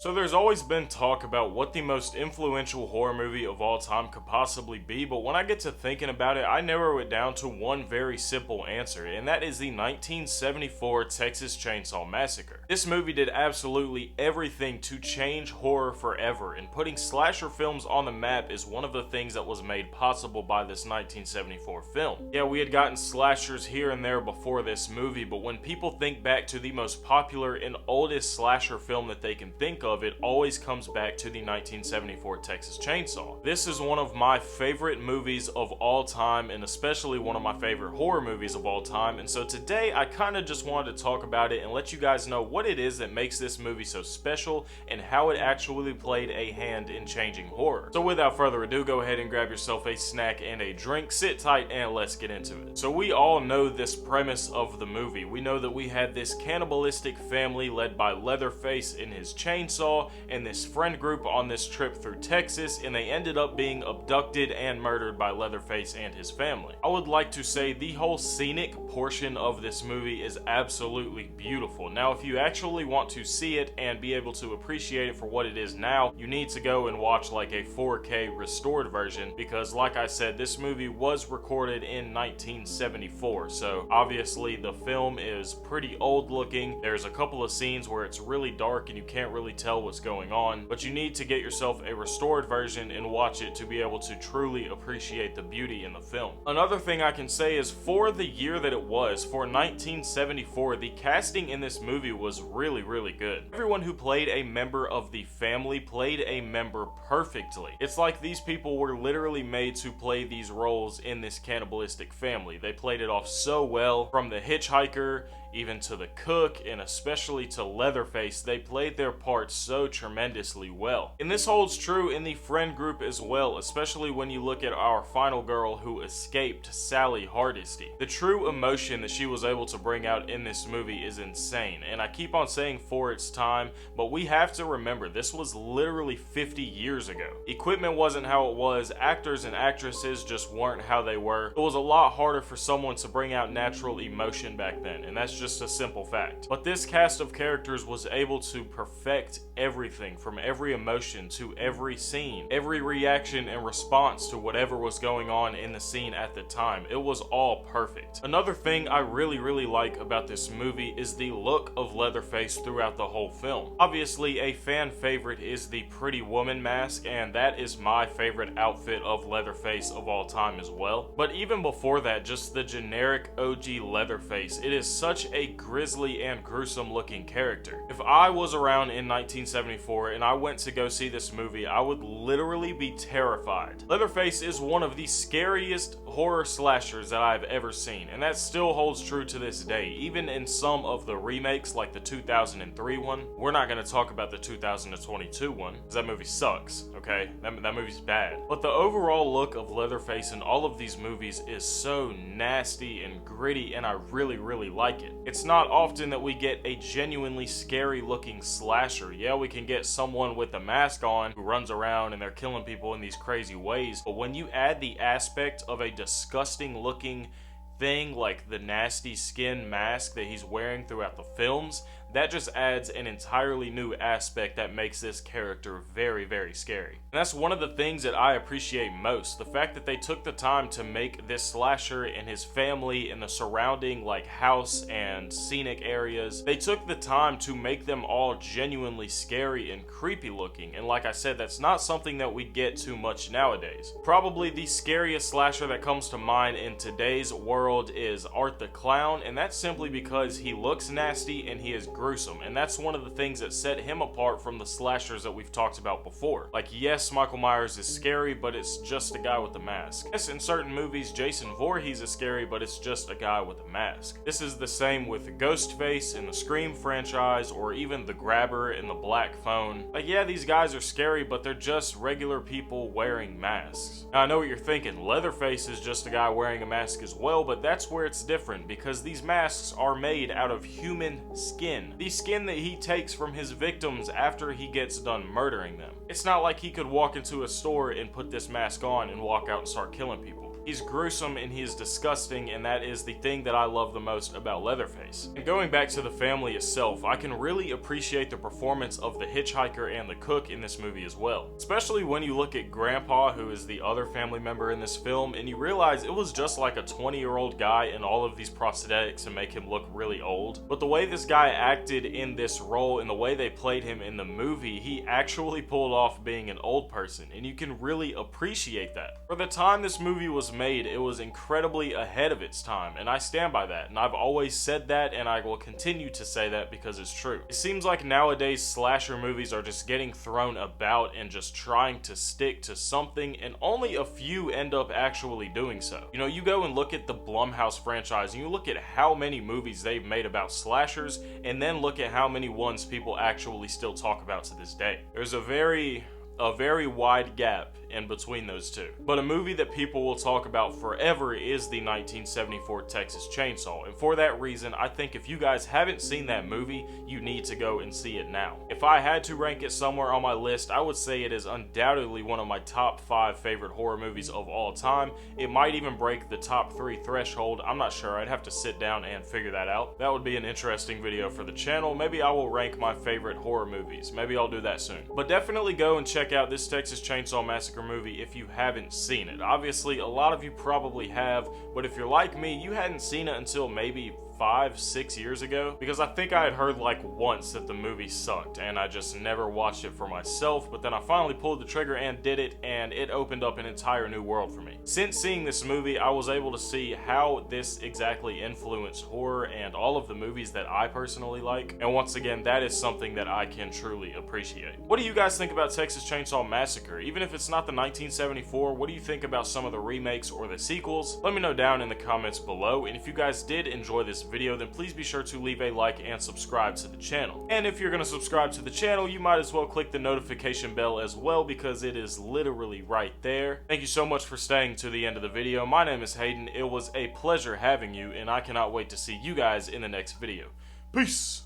So there's always been talk about what the most influential horror movie of all time could possibly be, but when I get to thinking about it, I narrow it down to one very simple answer, and that is the 1974 Texas Chainsaw Massacre. This movie did absolutely everything to change horror forever, and putting slasher films on the map is one of the things that was made possible by this 1974 film. Yeah, we had gotten slashers here and there before this movie, but when people think back to the most popular and oldest slasher film that they can think of, it always comes back to the 1974 Texas Chainsaw. This is one of my favorite movies of all time, and especially one of my favorite horror movies of all time, and so today I kind of just wanted to talk about it and let you guys know what it is that makes this movie so special and how it actually played a hand in changing horror. So without further ado, go ahead and grab yourself a snack and a drink, sit tight, and let's get into it. So we all know this premise of the movie. We know that we had this cannibalistic family led by Leatherface and his chainsaw and this friend group on this trip through Texas, and they ended up being abducted and murdered by Leatherface and his family. I would like to say the whole scenic portion of this movie is absolutely beautiful. Now, if you actually want to see it and be able to appreciate it for what it is now, you need to go and watch like a 4K restored version, because like I said, this movie was recorded in 1974, so obviously the film is pretty old looking. There's a couple of scenes where it's really dark and you can't really tell what's going on, but you need to get yourself a restored version and watch it to be able to truly appreciate the beauty in the film. Another thing I can say is, for the year that it was, for 1974, the casting in this movie was really good. Everyone who played a member of the family played a member perfectly. It's like these people were literally made to play these roles in this cannibalistic family. They played it off so well, from the hitchhiker even to the cook, and especially to Leatherface. They played their parts so tremendously well. And this holds true in the friend group as well, especially when you look at our final girl who escaped, Sally Hardesty. The true emotion that she was able to bring out in this movie is insane, and I keep on saying for its time, but we have to remember this was literally 50 years ago. Equipment wasn't how it was, actors and actresses just weren't how they were. It was a lot harder for someone to bring out natural emotion back then, and that's just a simple fact. But this cast of characters was able to perfect everything, from every emotion to every scene, every reaction and response to whatever was going on in the scene at the time. It was all perfect. Another thing I really like about this movie is the look of Leatherface throughout the whole film. Obviously, a fan favorite is the Pretty Woman mask, and that is my favorite outfit of Leatherface of all time as well. But even before that, just the generic OG Leatherface, it is such a grisly and gruesome looking character. If I was around in 1974 and I went to go see this movie, I would literally be terrified. Leatherface is one of the scariest horror slashers that I've ever seen, and that still holds true to this day. Even in some of the remakes, like the 2003 one, we're not going to talk about the 2022 one, because that movie sucks, okay? That movie's bad. But the overall look of Leatherface in all of these movies is so nasty and gritty, and I really like it. It's not often that we get a genuinely scary looking slasher. Yeah, we can get someone with a mask on who runs around and they're killing people in these crazy ways, but when you add the aspect of a disgusting looking thing like the nasty skin mask that he's wearing throughout the films, that just adds an entirely new aspect that makes this character very scary. And that's one of the things that I appreciate most, the fact that they took the time to make this slasher and his family and the surrounding like house and scenic areas. They took the time to make them all genuinely scary and creepy looking, and like I said, that's not something that we get too much nowadays. Probably the scariest slasher that comes to mind in today's world is Art the Clown, and that's simply because he looks nasty and he is gruesome, and that's one of the things that set him apart from the slashers that we've talked about before. Like, yes, Michael Myers is scary, but it's just a guy with a mask. Yes, in certain movies, Jason Voorhees is scary, but it's just a guy with a mask. This is the same with Ghostface in the Scream franchise, or even the Grabber in the Black Phone. Like, yeah, these guys are scary, but they're just regular people wearing masks. Now, I know what you're thinking, Leatherface is just a guy wearing a mask as well, but that's where it's different, because these masks are made out of human skin. The skin that he takes from his victims after he gets done murdering them. It's not like he could walk into a store and put this mask on and walk out and start killing people. He He's gruesome and he is disgusting, and that is the thing that I love the most about Leatherface. And going back to the family itself, I can really appreciate the performance of the hitchhiker and the cook in this movie as well. Especially when you look at Grandpa, who is the other family member in this film, and you realize it was just like a 20-year-old guy in all of these prosthetics to make him look really old. But the way this guy acted in this role and the way they played him in the movie, he actually pulled off being an old person, and you can really appreciate that. For the time this movie was made, it was incredibly ahead of its time, and I stand by that, and I've always said that, and I will continue to say that because it's true. It seems like nowadays slasher movies are just getting thrown about and just trying to stick to something, and only a few end up actually doing so. You know, you go and look at the Blumhouse franchise, and you look at how many movies they've made about slashers, and then look at how many ones people actually still talk about to this day. There's a very wide gap in between those two. But a movie that people will talk about forever is the 1974 Texas Chainsaw, and for that reason, I think if you guys haven't seen that movie, you need to go and see it now. If I had to rank it somewhere on my list, I would say it is undoubtedly one of my top 5 favorite horror movies of all time. It might even break the top 3 threshold. I'm not sure. I'd have to sit down and figure that out. That would be an interesting video for the channel. Maybe I will rank my favorite horror movies. Maybe I'll do that soon. But definitely go and check out this Texas Chainsaw Massacre movie if you haven't seen it. Obviously, a lot of you probably have, but if you're like me, you hadn't seen it until maybe 5-6 years ago, because I think I had heard like once that the movie sucked and I just never watched it for myself, but then I finally pulled the trigger and did it, and it opened up an entire new world for me. Since seeing this movie, I was able to see how this exactly influenced horror and all of the movies that I personally like, and once again, that is something that I can truly appreciate. What do you guys think about Texas Chainsaw Massacre? Even if it's not the 1974, what do you think about some of the remakes or the sequels? Let me know down in the comments below, and if you guys did enjoy this video, then please be sure to leave a like and subscribe to the channel. And if you're going to subscribe to the channel, you might as well click the notification bell as well, because it is literally right there. Thank you so much for staying to the end of the video. My name is Hayden. It was a pleasure having you, and I cannot wait to see you guys in the next video. Peace!